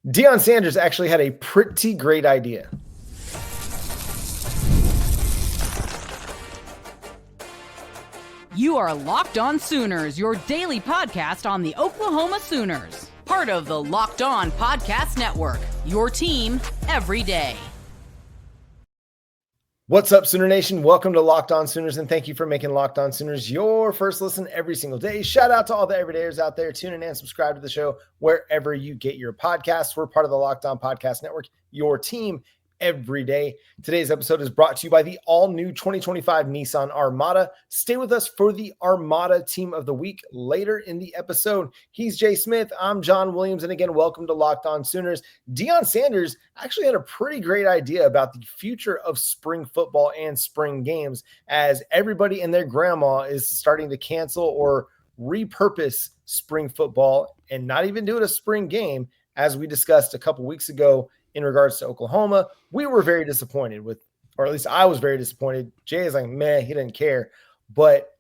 Deion Sanders actually had a pretty great idea. You are Locked On Sooners, your daily podcast on the Oklahoma Sooners. Part of the Locked On Podcast Network, your team every day. What's up, Sooner Nation? Welcome to Locked On Sooners, and thank you for making Locked On Sooners your first listen every single day. Shout out to all the everydayers out there. Tune in and subscribe to the show wherever you get your podcasts. We're part of the Locked On Podcast Network, your team every day. Today's episode is brought to you by the all-new 2025 Nissan Armada. Stay with us for the Armada Team of the Week later in the episode. He's Jay Smith. I'm John Williams. And again, welcome to Locked On Sooners. Deion Sanders actually had a pretty great idea about the future of spring football and spring games, as everybody and their grandma is starting to cancel or repurpose spring football and not even do it a spring game, as we discussed a couple weeks ago. In regards to Oklahoma, we were very disappointed with, or at least I was very disappointed. Jay is like, meh, he didn't care. But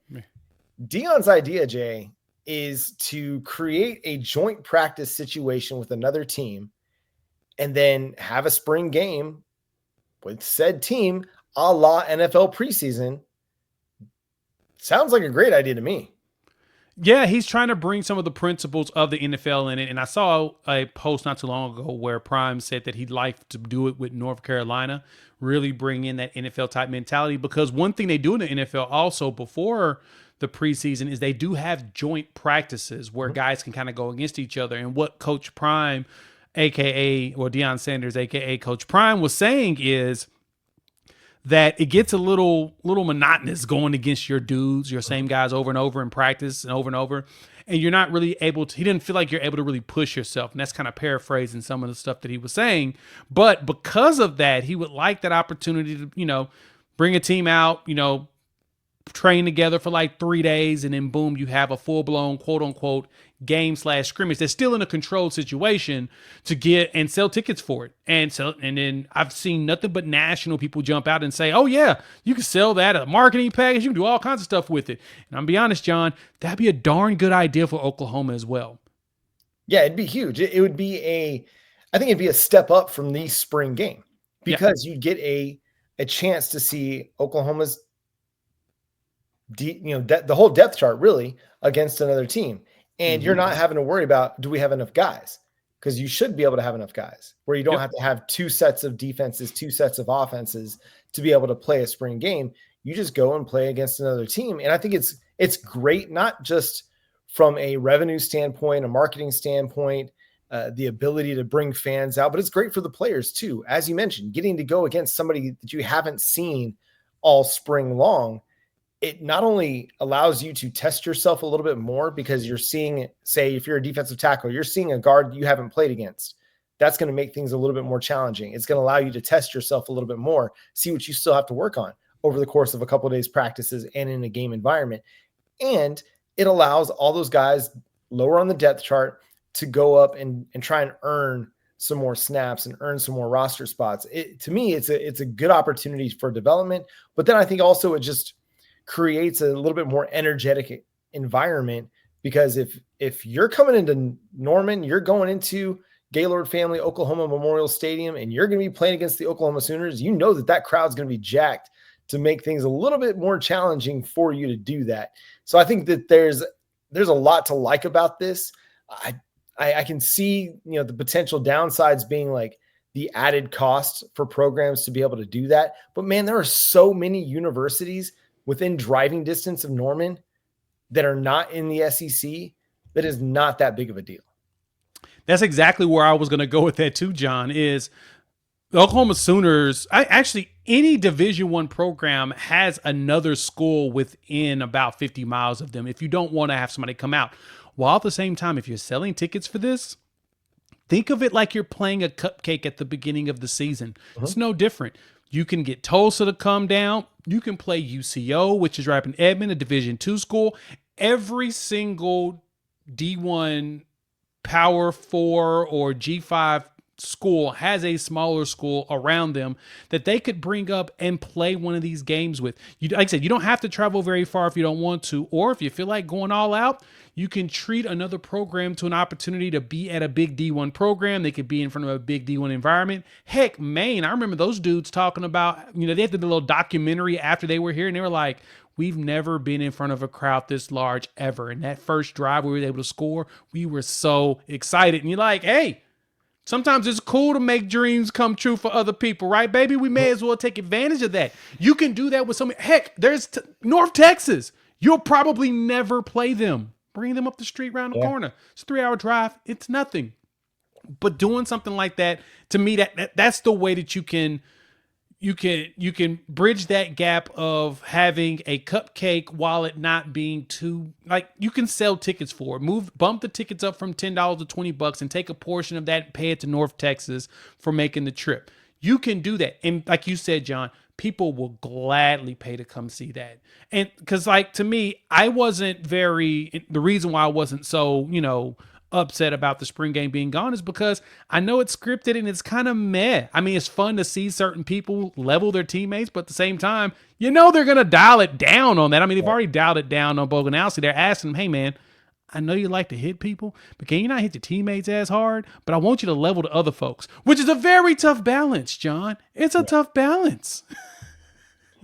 Deion's idea, Jay, is to create a joint practice situation with another team and then have a spring game with said team a la NFL preseason. Sounds like a great idea to me. Yeah, he's trying to bring some of the principles of the NFL in it. And I saw a post not too long ago where Prime said that he'd like to do it with North Carolina, really bring in that NFL type mentality. Because one thing they do in the NFL also before the preseason is they do have joint practices where guys can kind of go against each other. And what Coach Prime, aka or Deion Sanders, aka Coach Prime, was saying is that it gets a little monotonous going against your dudes, your same guys over and over in practice and over. And you're not really able to, he didn't feel like you're able to really push yourself. And that's kind of paraphrasing some of the stuff that he was saying. But because of that, he would like that opportunity to, bring a team out, train together for like 3 days, and then boom, you have a full-blown quote-unquote game/scrimmage that's still in a controlled situation to get and sell tickets for it. And then I've seen nothing but national people jump out and say, oh yeah, you can sell that a marketing package, you can do all kinds of stuff with it. And I'm gonna be honest, John, that'd be a darn good idea for Oklahoma as well. Yeah, it'd be huge. It would be I think it'd be a step up from the spring game, because you get a chance to see Oklahoma's the whole depth chart really against another team. And you're not having to worry about, do we have enough guys? Because you should be able to have enough guys where you don't have to have two sets of defenses, two sets of offenses to be able to play a spring game. You just go and play against another team. And I think it's great, not just from a revenue standpoint, a marketing standpoint, the ability to bring fans out, but it's great for the players too. As you mentioned, getting to go against somebody that you haven't seen all spring long. It not only allows you to test yourself a little bit more, because you're seeing, say, if you're a defensive tackle, you're seeing a guard you haven't played against. That's going to make things a little bit more challenging. It's going to allow you to test yourself a little bit more, see what you still have to work on over the course of a couple of days practices and in a game environment. And it allows all those guys lower on the depth chart to go up and try and earn some more snaps and earn some more roster spots. To me, it's a good opportunity for development. But then I think also it just creates a little bit more energetic environment, because if you're coming into Norman, you're going into Gaylord Family Oklahoma Memorial Stadium, and you're going to be playing against the Oklahoma Sooners, you know that crowd's going to be jacked to make things a little bit more challenging for you to do that. So I think that there's a lot to like about this. I can see, the potential downsides being like the added cost for programs to be able to do that. But man, there are so many universities within driving distance of Norman that are not in the SEC, that is not that big of a deal. That's exactly where I was going to go with that too, John, is the Oklahoma Sooners. Any Division I program has another school within about 50 miles of them if you don't want to have somebody come out. While at the same time, if you're selling tickets for this, think of it like you're playing a cupcake at the beginning of the season. It's no different. You can get Tulsa to come down. You can play UCO, which is right up in Edmond, a Division II school. Every single D1 Power 4 or G5 school has a smaller school around them that they could bring up and play one of these games with. You, like I said, you don't have to travel very far if you don't want to, or if you feel like going all out, you can treat another program to an opportunity to be at a big D1 program. They could be in front of a big D1 environment. Heck, Maine, I remember those dudes talking about, they had the little documentary after they were here, and they were like, we've never been in front of a crowd this large ever. And that first drive we were able to score, we were so excited. And you're like, hey, sometimes it's cool to make dreams come true for other people, right, baby? We may as well take advantage of that. You can do that with some. Heck, there's North Texas. You'll probably never play them. Bring them up the street around the corner. It's a 3-hour drive. It's nothing. But doing something like that, to me, that's the way that you can bridge that gap of having a cupcake while it not being too, like, you can sell tickets for it. Bump the tickets up from $10 to $20 and take a portion of that and pay it to North Texas for making the trip. You can do that. And like you said, John, people will gladly pay to come see that. And because, like, to me, the reason why I wasn't so, upset about the spring game being gone is because I know it's scripted and it's kind of meh. I mean, it's fun to see certain people level their teammates, but at the same time, they're going to dial it down on that. I mean, they've already dialed it down on Boganowski. They're asking him, hey, man, I know you like to hit people, but can you not hit your teammates as hard? But I want you to level to other folks, which is a very tough balance, John. It's a tough balance.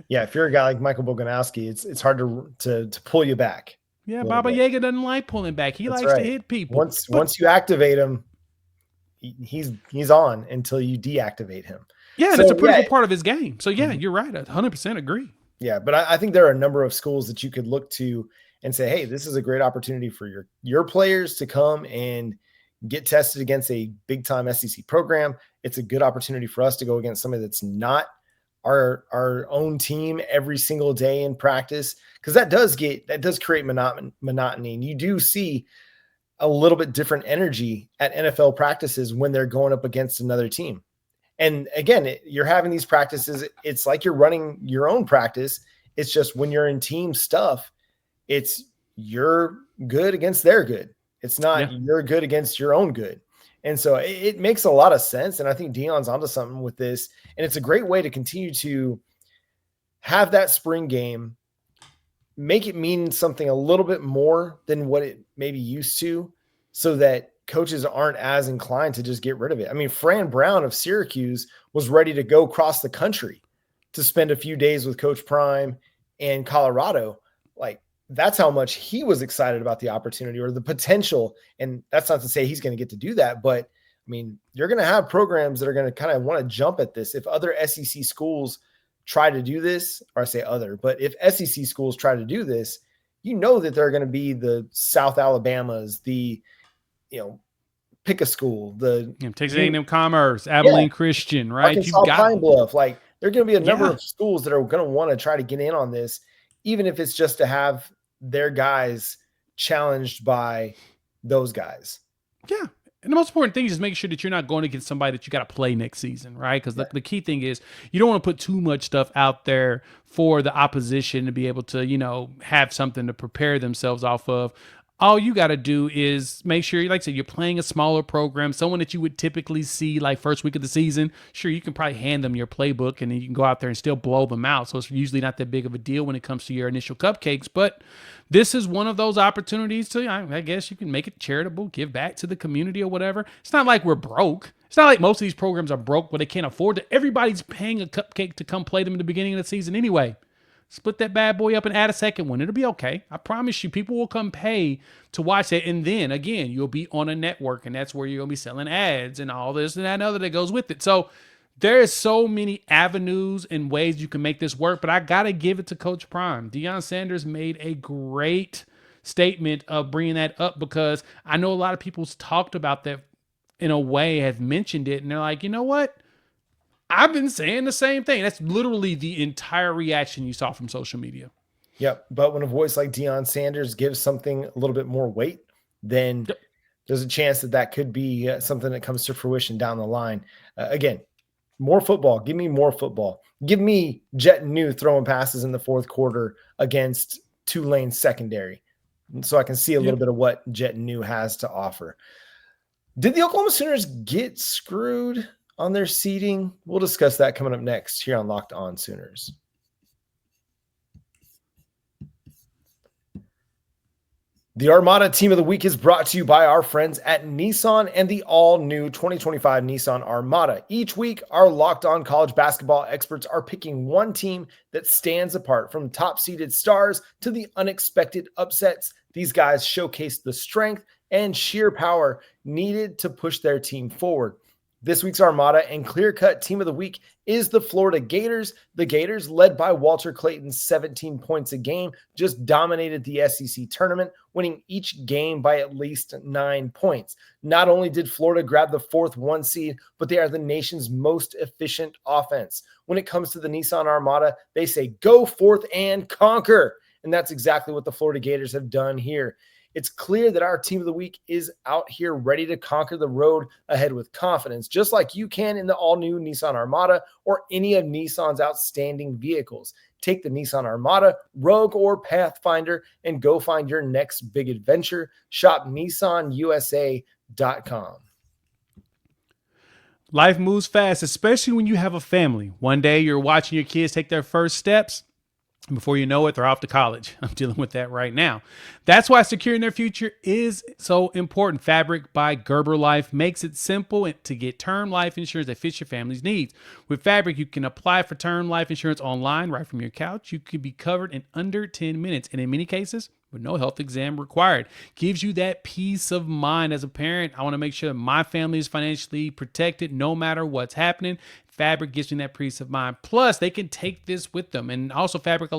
Yeah, if you're a guy like Michael Boganowski, it's hard to pull you back. Yeah, Baba Yaga doesn't like pulling back. He likes to hit people. Once you activate him, he's on until you deactivate him. Yeah, and it's a critical part of his game. So, yeah, you're right. I 100% agree. Yeah, but I think there are a number of schools that you could look to and say, hey, this is a great opportunity for your players to come and get tested against a big-time SEC program. It's a good opportunity for us to go against somebody that's not our own team every single day in practice, because that does create monotony, and you do see a little bit different energy at NFL practices when they're going up against another team. And again, you're having these practices, it's like you're running your own practice. It's just when you're in team stuff, it's you're good against their good. It's not you're good against your own good. And so it makes a lot of sense. And I think Deion's onto something with this. And it's a great way to continue to have that spring game, make it mean something a little bit more than what it maybe used to, so that coaches aren't as inclined to just get rid of it. I mean, Fran Brown of Syracuse was ready to go across the country to spend a few days with Coach Prime in Colorado. Like, that's how much he was excited about the opportunity or the potential. And that's not to say he's going to get to do that, but I mean, you're going to have programs that are going to kind of want to jump at this. If other SEC schools try to do this, or I say other, but if SEC schools try to do this, that they're going to be the South Alabamas, the, pick a school, the Texas A&M Commerce, Abilene Christian, right? Arkansas Pine Bluff. Like, there are going to be a number of schools that are going to want to try to get in on this, even if it's just to have their guys challenged by those guys. Yeah. And the most important thing is just make sure that you're not going against somebody that you got to play next season, right? Because the key thing is you don't want to put too much stuff out there for the opposition to be able to, have something to prepare themselves off of. All you got to do is make sure, like I said, you're playing a smaller program, someone that you would typically see like first week of the season. Sure, you can probably hand them your playbook and then you can go out there and still blow them out. So it's usually not that big of a deal when it comes to your initial cupcakes. But this is one of those opportunities to, I guess you can make it charitable, give back to the community or whatever. It's not like we're broke. It's not like most of these programs are broke, but they can't afford it. Everybody's paying a cupcake to come play them in the beginning of the season anyway. Split that bad boy up and add a second one. It'll be okay. I promise you, people will come pay to watch it. And then, again, you'll be on a network, and that's where you're going to be selling ads and all this and that and other that goes with it. So there is so many avenues and ways you can make this work, but I got to give it to Coach Prime. Deion Sanders made a great statement of bringing that up, because I know a lot of people's talked about that in a way, have mentioned it, and they're like, you know what? I've been saying the same thing. That's literally the entire reaction you saw from social media. Yep. But when a voice like Deion Sanders gives something a little bit more weight, then there's a chance that could be something that comes to fruition down the line. Again, more football. Give me more football. Give me Jet New throwing passes in the fourth quarter against Tulane secondary, so I can see a little bit of what Jet New has to offer. Did the Oklahoma Sooners get screwed on their seeding? We'll discuss that coming up next here on Locked On Sooners. The Armada Team of the Week is brought to you by our friends at Nissan and the all-new 2025 Nissan Armada. Each week, our Locked On college basketball experts are picking one team that stands apart, from top-seeded stars to the unexpected upsets. These guys showcase the strength and sheer power needed to push their team forward. This week's Armada and clear-cut Team of the Week is the Florida Gators. The Gators, led by Walter Clayton's 17 points a game, just dominated the SEC tournament, winning each game by at least 9 points. Not only did Florida grab the 4th 1 seed, but they are the nation's most efficient offense. When it comes to the Nissan Armada, they say go forth and conquer. And that's exactly what the Florida Gators have done here. It's clear that our Team of the Week is out here ready to conquer the road ahead with confidence, just like you can in the all-new Nissan Armada or any of Nissan's outstanding vehicles. Take the Nissan Armada, Rogue, or Pathfinder and go find your next big adventure. Shop NissanUSA.com. Life moves fast, especially when you have a family. One day you're watching your kids take their first steps. Before you know it, they're off to college. I'm dealing with that right now. That's why securing their future is so important. Fabric by Gerber Life makes it simple to get term life insurance that fits your family's needs. With Fabric, you can apply for term life insurance online right from your couch. You could be covered in under 10 minutes, and in many cases, with no health exam required. Gives you that peace of mind. As a parent, I want to make sure that my family is financially protected no matter what's happening. Fabric gives me that peace of mind. Plus, they can take this with them. And also, Fabric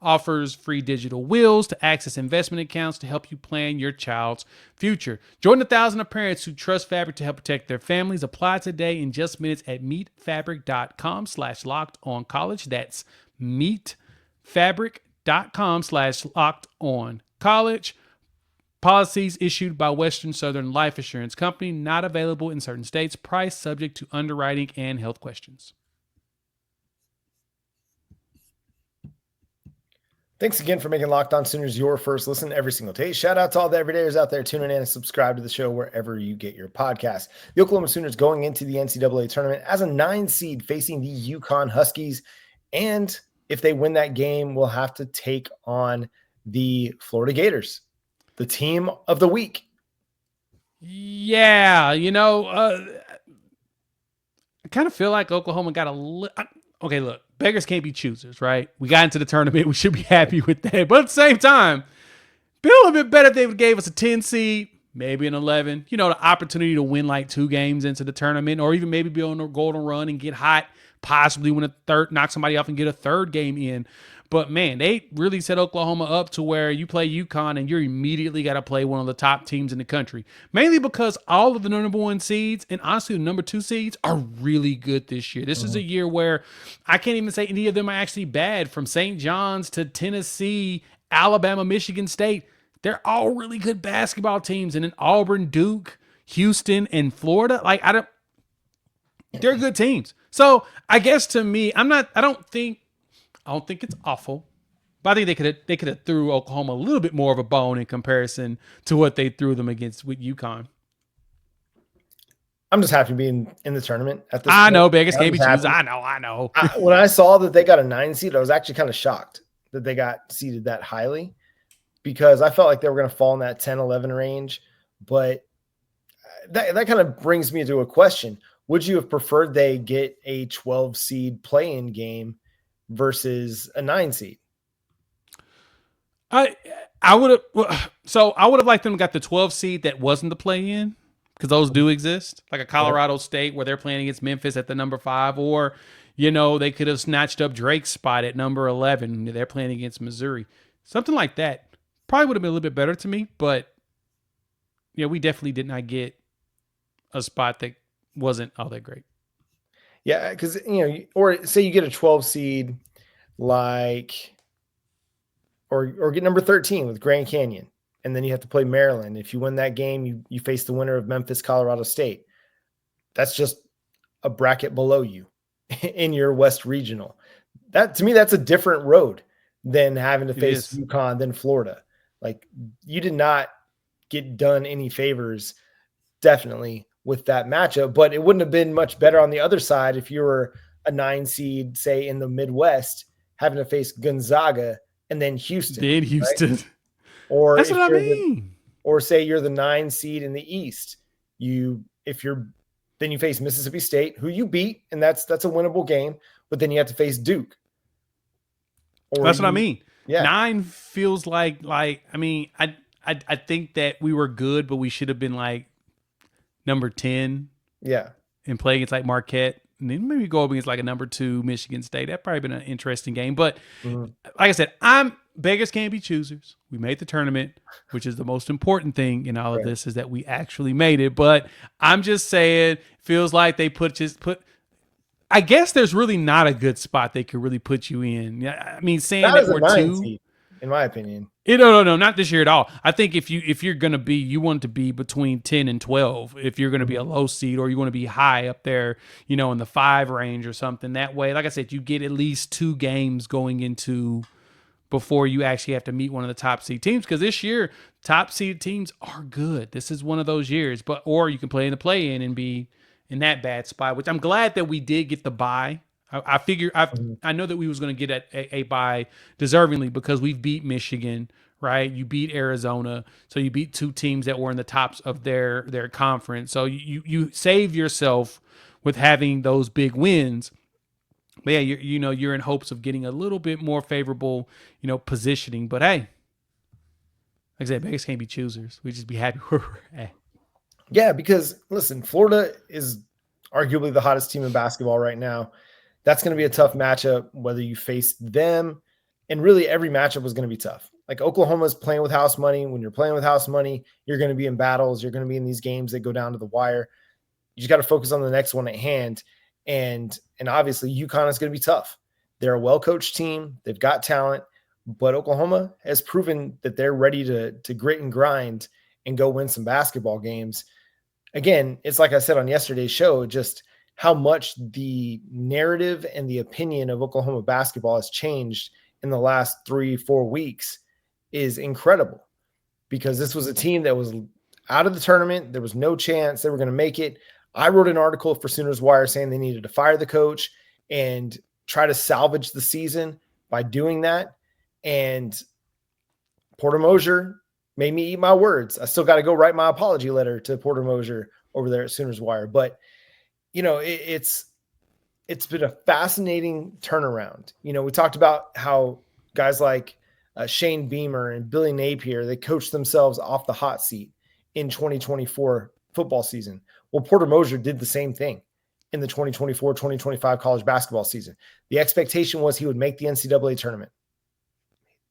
offers free digital wills to access investment accounts to help you plan your child's future. Join the thousands of parents who trust Fabric to help protect their families. Apply today in just minutes at meetfabric.com/lockedoncollege. That's meetfabric.com/lockedoncollege. Policies issued by Western Southern Life Assurance Company, not available in certain states. Price subject to underwriting and health questions. Thanks again for making Locked On Sooners your first listen every single day. Shout out to all the everydayers out there tuning in and subscribe to the show wherever you get your podcast. The Oklahoma Sooners going into the NCAA tournament as a 9 seed facing the UConn Huskies. And if they win that game, we'll have to take on the Florida Gators, the Team of the Week. Yeah, I kind of feel like Oklahoma got okay, look, beggars can't be choosers, right? We got into the tournament. We should be happy with that. But at the same time, be a little bit better if they gave us a 10 seed, maybe an 11. The opportunity to win like 2 games into the tournament, or even maybe be on a golden run and get hot, possibly win a third, knock somebody off and get a third game in. But, man, they really set Oklahoma up to where you play UConn and you're immediately got to play one of the top teams in the country. Mainly because all of the number 1 seeds and, honestly, the number 2 seeds are really good this year. This is a year where I can't even say any of them are actually bad. From St. John's to Tennessee, Alabama, Michigan State, they're all really good basketball teams. And then Auburn, Duke, Houston, and Florida, they're good teams. So, I guess to me, I don't think it's awful, but I think they could have threw Oklahoma a little bit more of a bone in comparison to what they threw them against with UConn. I'm just happy to be in the tournament at this I point. know beggars can't be choosers. I know. When I saw that they got a 9 seed, I was actually kind of shocked that they got seeded that highly, because I felt like they were going to fall in that 10-11 range. But that kind of brings me to a question. Would you have preferred they get a 12 seed play-in game versus a 9 seed? I would have. So I would have liked them to got the 12 seed that wasn't the play-in, because those do exist, like a Colorado State where they're playing against Memphis at the number 5, or they could have snatched up Drake's spot at number 11. They're playing against Missouri, something like that. Probably would have been a little bit better to me, but we definitely did not get a spot that wasn't all that great. Yeah, because or say you get a 12 seed, or get number 13 with Grand Canyon, and then you have to play Maryland. If you win that game, you face the winner of Memphis, Colorado State. That's just a bracket below you in your West Regional. That, to me, that's a different road than having to face UConn, then Florida. Like, you did not get done any favors definitely with that matchup, but it wouldn't have been much better on the other side if you were a 9 seed, say in the Midwest, having to face Gonzaga and then Houston. Then Houston. Right? Or That's if what I you're mean. or say you're the 9 seed in the East, then you face Mississippi State, who you beat, and that's a winnable game, but then you have to face Duke. That's what I mean. Yeah. 9 feels like I mean, I think that we were good, but we should have been like number 10. Yeah. And play against like Marquette. And then maybe go up against like a number 2 Michigan State. That'd probably been an interesting game. But like I said, beggars can't be choosers. We made the tournament, which is the most important thing in all of this, is that we actually made it. But I'm just saying, feels like they put I guess there's really not a good spot they could really put you in. I mean, saying that we're 2 seed, in my opinion. No, not this year at all. I think if you're gonna be, you want to be between 10 and 12. If you're gonna be a low seed, or you want to be high up there, in the 5 range or something. That way, like I said, you get at least 2 games going into before you actually have to meet one of the top seed teams. Because this year, top seed teams are good. This is one of those years. Or you can play in the play-in and be in that bad spot. Which I'm glad that we did get the bye. I figure I know that we was going to get a bye deservingly, because we've beat Michigan, right? You beat Arizona, so you beat 2 teams that were in the tops of their conference. So you save yourself with having those big wins. But yeah, you're in hopes of getting a little bit more favorable, positioning. But hey, like I said, Vegas can't be choosers. We just be happy where we're at. Yeah, because listen, Florida is arguably the hottest team in basketball right now. That's going to be a tough matchup, whether you face them. And really, every matchup was going to be tough. Like Oklahoma's playing with house money. When you're playing with house money, you're going to be in battles. You're going to be in these games that go down to the wire. You just got to focus on the next one at hand. And obviously, UConn is going to be tough. They're a well-coached team. They've got talent. But Oklahoma has proven that they're ready to grit and grind and go win some basketball games. Again, it's like I said on yesterday's show, just – how much the narrative and the opinion of Oklahoma basketball has changed in the last 3-4 weeks is incredible, because this was a team that was out of the tournament. There was no chance they were going to make it. I wrote an article for Sooners Wire saying they needed to fire the coach and try to salvage the season by doing that. And Porter Moser made me eat my words. I still got to go write my apology letter to Porter Moser over there at Sooners Wire. But it's been a fascinating turnaround. We talked about how guys like Shane Beamer and Billy Napier, they coached themselves off the hot seat in 2024 football season. Well, Porter Moser did the same thing in the 2024-2025 college basketball season. The expectation was he would make the NCAA tournament.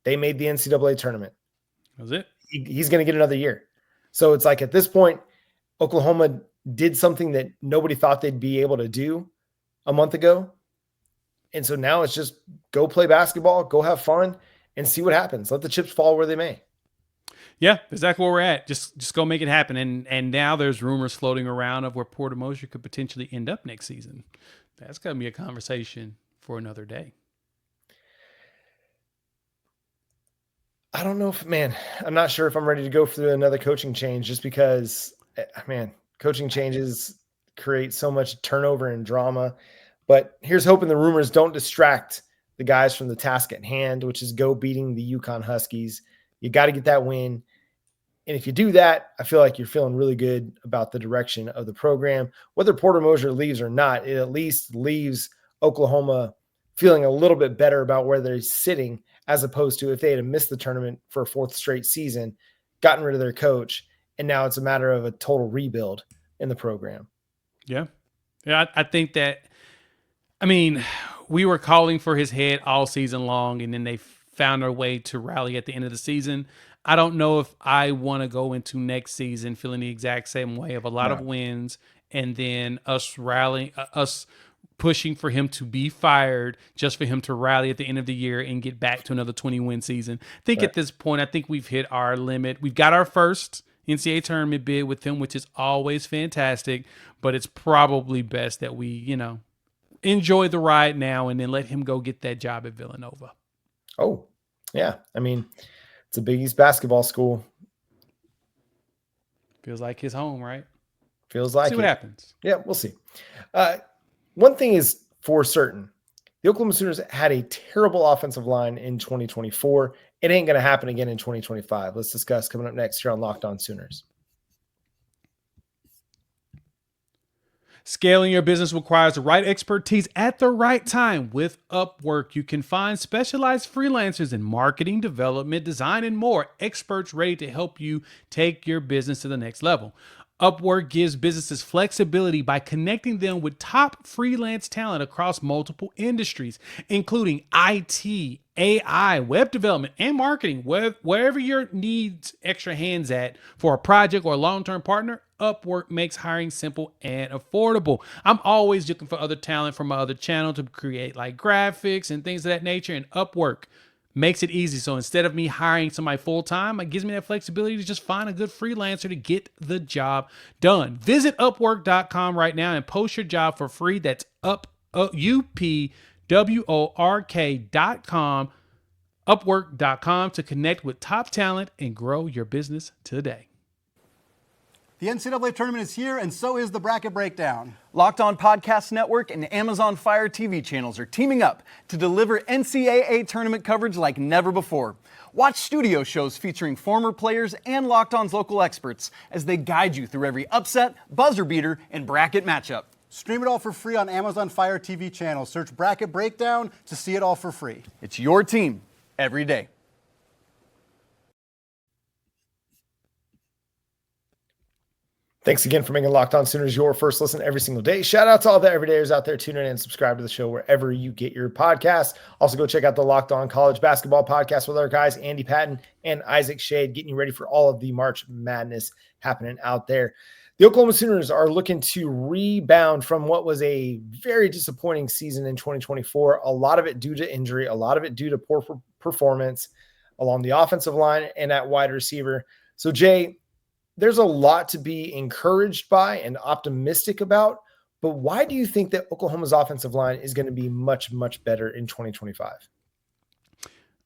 They made the NCAA tournament. That was it. He's going to get another year. So it's like at this point, Oklahoma did something that nobody thought they'd be able to do a month ago. And so now it's just go play basketball, go have fun, and see what happens. Let the chips fall where they may. Yeah, exactly where we're at. Just go make it happen. And now there's rumors floating around of where Porter Moser could potentially end up next season. That's going to be a conversation for another day. I don't know I'm not sure if I'm ready to go through another coaching change, just because, coaching changes create so much turnover and drama. But here's hoping the rumors don't distract the guys from the task at hand, which is go beating the UConn Huskies. You got to get that win. And if you do that, I feel like you're feeling really good about the direction of the program. Whether Porter Moser leaves or not, it at least leaves Oklahoma feeling a little bit better about where they're sitting, as opposed to if they had missed the tournament for a 4th straight season, gotten rid of their coach, and now it's a matter of a total rebuild in the program. Yeah. I think that, we were calling for his head all season long, and then they found a way to rally at the end of the season. I don't know if I want to go into next season feeling the exact same way, of a lot of wins and then us pushing for him to be fired just for him to rally at the end of the year and get back to another 20-win season. I think at this point, we've hit our limit. We've got our first NCAA tournament bid with him, which is always fantastic, but it's probably best that we, enjoy the ride now and then let him go get that job at Villanova. Oh, yeah. It's a Big East basketball school. Feels like his home, right? Feels like See what happens. Yeah, we'll see. One thing is for certain. The Oklahoma Sooners had a terrible offensive line in 2024. It ain't going to happen again in 2025. Let's discuss coming up next here on Locked On Sooners. Scaling your business requires the right expertise at the right time. With Upwork, you can find specialized freelancers in marketing, development, design, and more. Experts ready to help you take your business to the next level. Upwork gives businesses flexibility by connecting them with top freelance talent across multiple industries, including IT, AI, web development, and marketing. Wherever your needs extra hands at for a project or a long-term partner, Upwork makes hiring simple and affordable. I'm always looking for other talent from my other channel to create like graphics and things of that nature, and Upwork makes it easy. So instead of me hiring somebody full-time, it gives me that flexibility to just find a good freelancer to get the job done. Visit Upwork.com right now and post your job for free. That's UPWORK.com, Upwork.com to connect with top talent and grow your business today. The NCAA tournament is here, and so is the Bracket Breakdown. Locked On Podcast Network and Amazon Fire TV channels are teaming up to deliver NCAA tournament coverage like never before. Watch studio shows featuring former players and Locked On's local experts as they guide you through every upset, buzzer beater, and bracket matchup. Stream it all for free on Amazon Fire TV channel. Search Bracket Breakdown to see it all for free. It's your team every day. Thanks again for making Locked On Sooners your first listen every single day. Shout out to all the everydayers out there tuning in and subscribe to the show wherever you get your podcasts. Also, go check out the Locked On College Basketball podcast with our guys, Andy Patton and Isaac Shade, getting you ready for all of the March Madness happening out there. The Oklahoma Sooners are looking to rebound from what was a very disappointing season in 2024. A lot of it due to injury, a lot of it due to poor performance along the offensive line and at wide receiver. So, Jay, there's a lot to be encouraged by and optimistic about, but why do you think that Oklahoma's offensive line is going to be much, much better in 2025?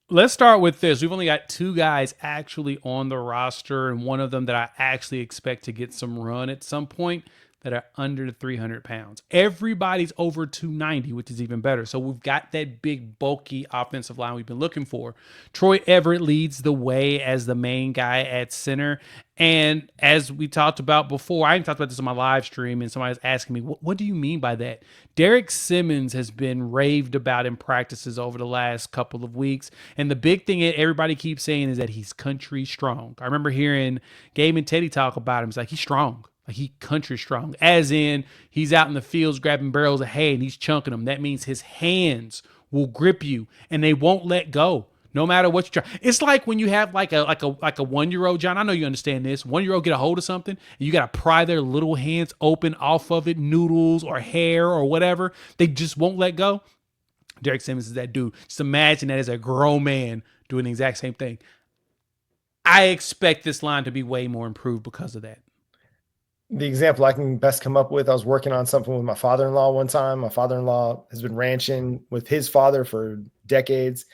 Let's start with this. We've only got two guys actually on the roster, and one of them that I actually expect to get some run at some point that are under 300 pounds. Everybody's over 290, which is even better. So we've got that big, bulky offensive line we've been looking for. Troy Everett leads the way as the main guy at center. And as we talked about before, I even talked about this on my live stream, and somebody was asking me, what do you mean by that? Derek Simmons has been raved about in practices over the last couple of weeks. And the big thing that everybody keeps saying is that he's country strong. I remember hearing Gabe and Teddy talk about him. It's like, he's strong. Like, he country strong, as in he's out in the fields grabbing barrels of hay and he's chunking them. That means his hands will grip you and they won't let go no matter what you try. It's like when you have like a 1-year-old, John. I know you understand this. 1-year-old get a hold of something and you got to pry their little hands open off of it, noodles or hair or whatever. They just won't let go. Derek Simmons is that dude. Just imagine that as a grown man doing the exact same thing. I expect this line to be way more improved because of that. The example I can best come up with, I was working on something with my father-in-law one time. My father-in-law has been ranching with his father for decades,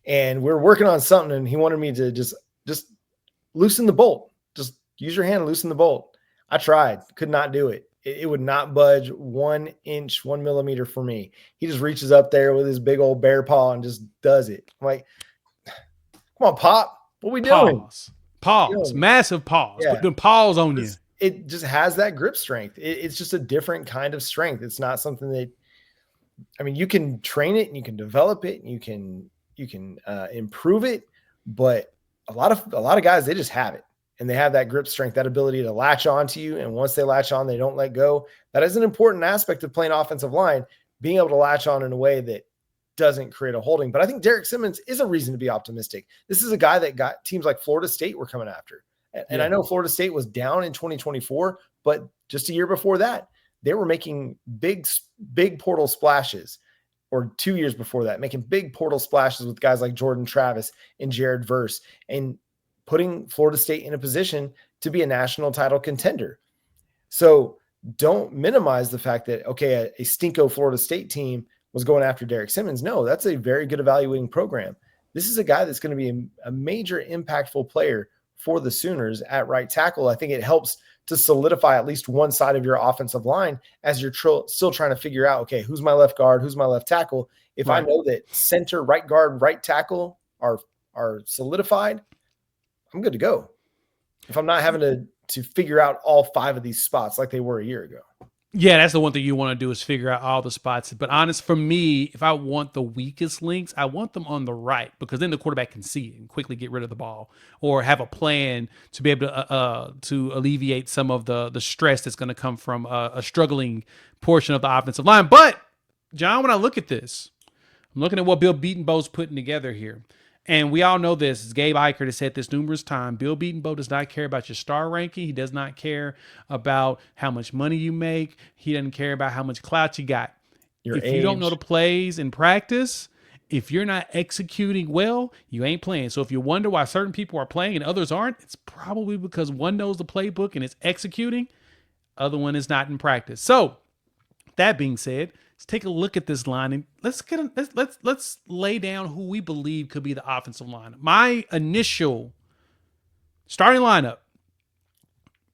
and we were working on something, and he wanted me to just loosen the bolt. Just use your hand and loosen the bolt. I tried, could not do it. It would not budge 1 inch, 1 millimeter for me. He just reaches up there with his big old bear paw and just does it. I'm like, come on, Pop. What are we doing? Pause. Massive pause. Yeah. Put the pause on you. It just has that grip strength. It's just a different kind of strength. It's not something that, I mean, you can train it and you can develop it and you can improve it, but a lot of guys, they just have it and they have that grip strength, that ability to latch on to you. And once they latch on, they don't let go. That is an important aspect of playing offensive line, being able to latch on in a way that doesn't create a holding. But I think Derek Simmons is a reason to be optimistic. This is a guy that got teams like Florida State were coming after. And I know Florida State was down in 2024, but just a year before that, they were making big portal splashes, or 2 years before that, making big portal splashes with guys like Jordan Travis and Jared Verse and putting Florida State in a position to be a national title contender. So don't minimize the fact that, okay, a stinko Florida State team was going after Derek Simmons. No, that's a very good evaluating program. This is a guy that's going to be a major impactful player for the Sooners at right tackle. I think it helps to solidify at least one side of your offensive line as you're still trying to figure out, okay, who's my left guard, who's my left tackle. If I know that center, right guard, right tackle are solidified, I'm good to go. If I'm not having to figure out all 5 of these spots like they were a year ago. Yeah, that's the one thing you want to do is figure out all the spots. But honest, for me, if I want the weakest links, I want them on the right, because then the quarterback can see it and quickly get rid of the ball, or have a plan to be able to alleviate some of the stress that's going to come from a struggling portion of the offensive line. But John, when I look at this, I'm looking at what Bill Beatonbow's putting together here. And we all know this. Gabe Eichert has said this numerous times. Bill Beatonbow does not care about your star ranking. He does not care about how much money you make. He doesn't care about how much clout you got. If you don't know the plays in practice, if you're not executing well, you ain't playing. So if you wonder why certain people are playing and others aren't, it's probably because one knows the playbook and is executing, other one is not in practice. So that being said, let's take a look at this line and let's lay down who we believe could be the offensive line. My initial starting lineup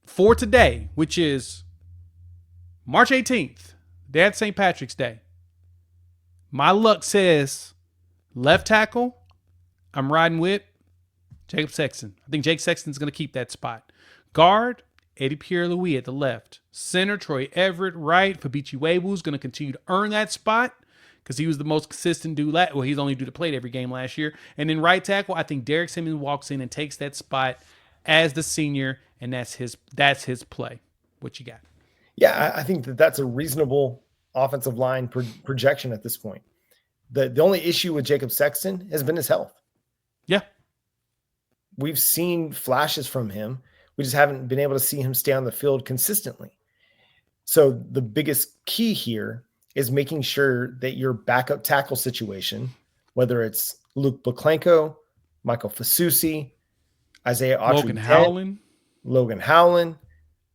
for today, which is March 18th, day after St. Patrick's Day. My luck says left tackle, I'm riding with Jacob Sexton. I think Jake Sexton's going to keep that spot. Guard, Eddie Pierre-Louis at the left. Center, Troy Everett. Right, Fabici Webu's going to continue to earn that spot because he was the most consistent dude. Well, he's only dude that played every game last year. And then right tackle, I think Derek Simmons walks in and takes that spot as the senior, and that's his play. What you got? Yeah, I think that's a reasonable offensive line projection at this point. The only issue with Jacob Sexton has been his health. Yeah. We've seen flashes from him. We just haven't been able to see him stay on the field consistently. So the biggest key here is making sure that your backup tackle situation, whether it's Luke Buklenko, Michael Fasusi, Isaiah Autry, Logan Howland,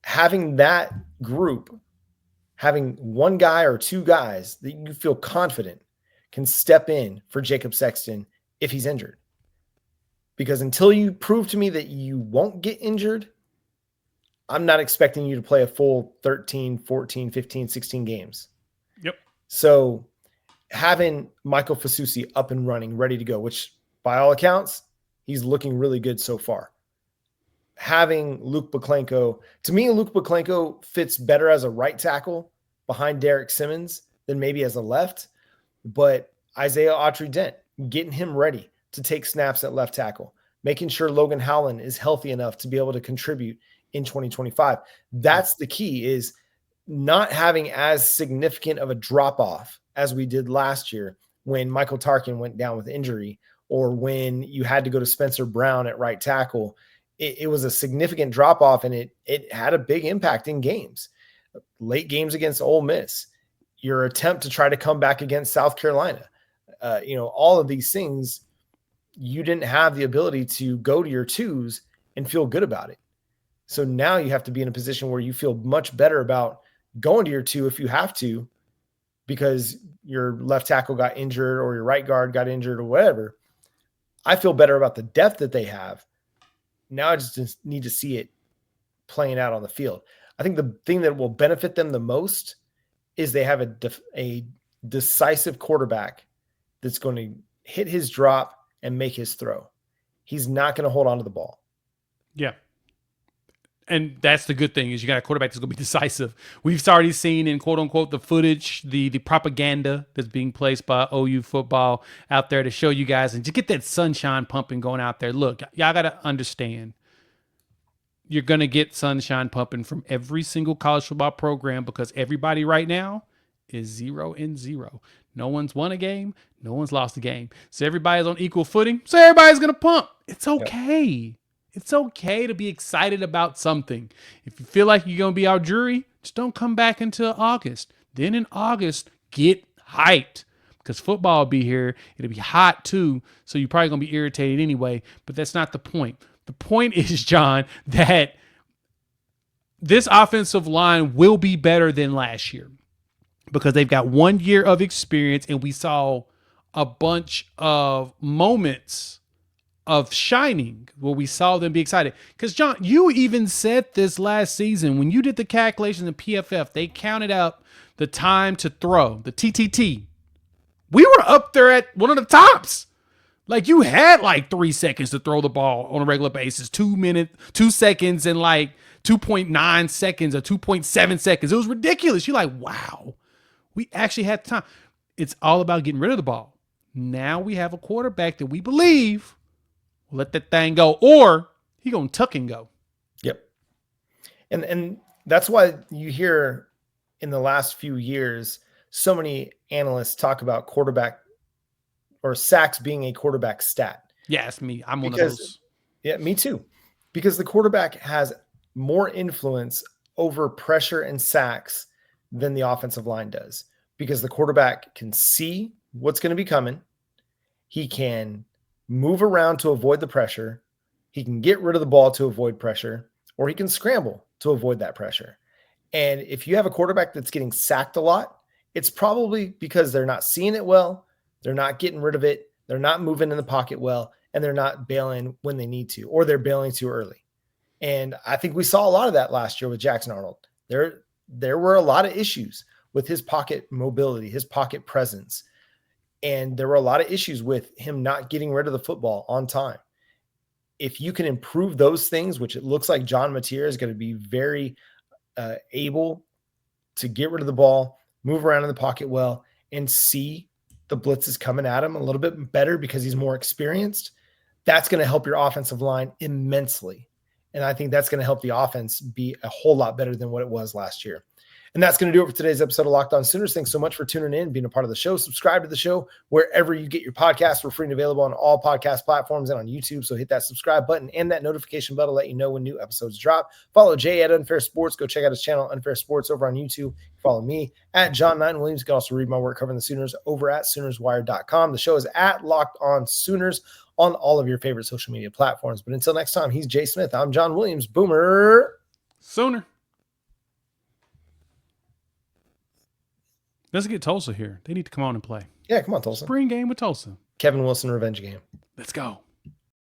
having that group, having one guy or two guys that you feel confident can step in for Jacob Sexton if he's injured. Because until you prove to me that you won't get injured, I'm not expecting you to play a full 13, 14, 15, 16 games. Yep. So having Michael Fasusi up and running, ready to go, which by all accounts, he's looking really good so far. Having Luke Buklenko, to me, Luke Buklenko fits better as a right tackle behind Derek Simmons than maybe as a left. But Isaiah Autry-Dent, getting him ready to take snaps at left tackle, making sure Logan Howland is healthy enough to be able to contribute in 2025. That's the key, is not having as significant of a drop-off as we did last year when Michael Tarkin went down with injury, or when you had to go to Spencer Brown at right tackle. It was a significant drop-off, and it had a big impact in games. Late games against Ole Miss, your attempt to try to come back against South Carolina, all of these things, you didn't have the ability to go to your twos and feel good about it. So now you have to be in a position where you feel much better about going to your two if you have to, because your left tackle got injured or your right guard got injured or whatever. I feel better about the depth that they have. Now I just need to see it playing out on the field. I think the thing that will benefit them the most is they have a decisive quarterback that's going to hit his drop and make his throw. He's not going to hold on to the ball. Yeah. And that's the good thing, is you got a quarterback that's going to be decisive. We've already seen in quote unquote the footage, the propaganda that's being placed by OU football out there to show you guys and to get that sunshine pumping going out there. Look, y'all got to understand, you're going to get sunshine pumping from every single college football program, because everybody right now is 0-0. No one's won a game. No one's lost a game. So everybody's on equal footing. So everybody's going to pump. It's okay. Yep. It's okay to be excited about something. If you feel like you're going to be our jury, just don't come back until August. Then in August, get hyped, because football will be here. It'll be hot too. So you're probably going to be irritated anyway, but that's not the point. The point is, John, that this offensive line will be better than last year, because they've got 1 year of experience, and we saw a bunch of moments of shining where we saw them be excited. Because, John, you even said this last season when you did the calculations in PFF, they counted out the time to throw, the TTT. We were up there at one of the tops. Like, you had like 3 seconds to throw the ball on a regular basis, 2 seconds, and like 2.9 seconds or 2.7 seconds. It was ridiculous. You're like, wow, we actually had the time. It's all about getting rid of the ball. Now we have a quarterback that we believe will let that thing go, or he gonna tuck and go. Yep. And that's why you hear in the last few years so many analysts talk about quarterback or sacks being a quarterback stat. Yes, me. I'm one of those. Yeah, me too. Because the quarterback has more influence over pressure and sacks than the offensive line does. Because the quarterback can see what's going to be coming. He can move around to avoid the pressure. He can get rid of the ball to avoid pressure, or he can scramble to avoid that pressure. And if you have a quarterback that's getting sacked a lot, it's probably because they're not seeing it well. They're not getting rid of it. They're not moving in the pocket well, and they're not bailing when they need to, or they're bailing too early. And I think we saw a lot of that last year with Jackson Arnold. There were a lot of issues with his pocket mobility, his pocket presence. And there were a lot of issues with him not getting rid of the football on time. If you can improve those things, which it looks like John Mateer is going to be very able to get rid of the ball, move around in the pocket well, and see the blitzes coming at him a little bit better because he's more experienced, that's going to help your offensive line immensely. And I think that's going to help the offense be a whole lot better than what it was last year. And that's going to do it for today's episode of Locked On Sooners. Thanks so much for tuning in, being a part of the show. Subscribe to the show wherever you get your podcasts. We're free and available on all podcast platforms and on YouTube. So hit that subscribe button and that notification bell to let you know when new episodes drop. Follow Jay at Unfair Sports. Go check out his channel, Unfair Sports, over on YouTube. Follow me at John 9 Williams. You can also read my work covering the Sooners over at SoonersWire.com. The show is at Locked On Sooners on all of your favorite social media platforms. But until next time, he's Jay Smith. I'm John Williams. Boomer Sooner. Let's get Tulsa here. They need to come on and play. Yeah, come on, Tulsa. Spring game with Tulsa. Kevin Wilson revenge game. Let's go.